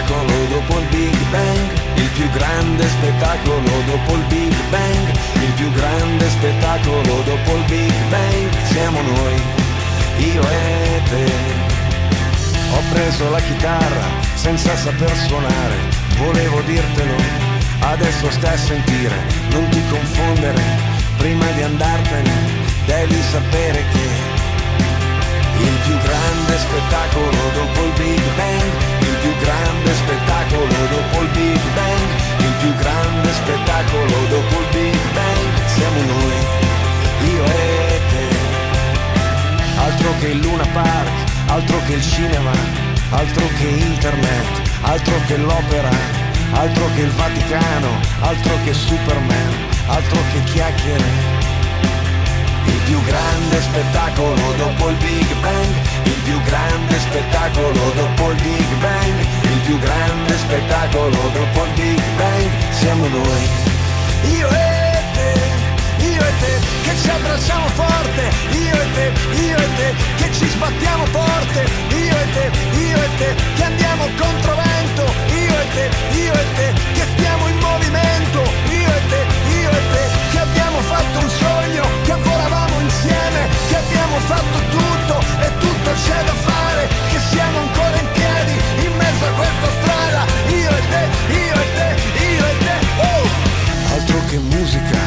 spettacolo dopo il Big Bang, il più grande spettacolo dopo il Big Bang, il più grande spettacolo dopo il Big Bang, siamo noi, io e te. Ho preso la chitarra senza saper suonare, volevo dirtelo, adesso stai a sentire, non ti confondere, prima di andartene devi sapere che il più grande spettacolo dopo il Big Bang, il più grande spettacolo dopo il Big Bang, il più grande spettacolo dopo il Big Bang, siamo noi, io e te. Altro che il Luna Park, altro che il cinema, altro che internet, altro che l'opera, altro che il Vaticano, altro che Superman, altro che chiacchiere. Il più grande spettacolo dopo il Big Bang, il più grande spettacolo dopo il Big Bang, il più grande spettacolo dopo il Big Bang, siamo noi, io e te, che ci abbracciamo forte, io e te, che ci sbattiamo forte, io e te, che andiamo controvento, io e te, che stiamo in movimento, io e te, che abbiamo fatto un sogno, che volavamo insieme, che abbiamo fatto tutto e tutto c'è da fare, che siamo ancora in piedi in mezzo a questa strada, io e te, io e te, io e te, altro che musica,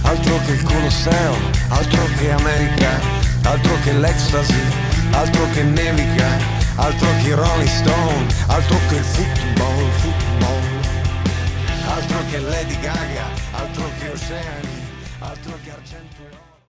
altro che il Colosseo, altro che America, altro che l'ecstasy, altro che nevica, altro che i Rolling Stone, altro che il football, altro che Lady Gaga, altro che oceani, altro che argento e oro.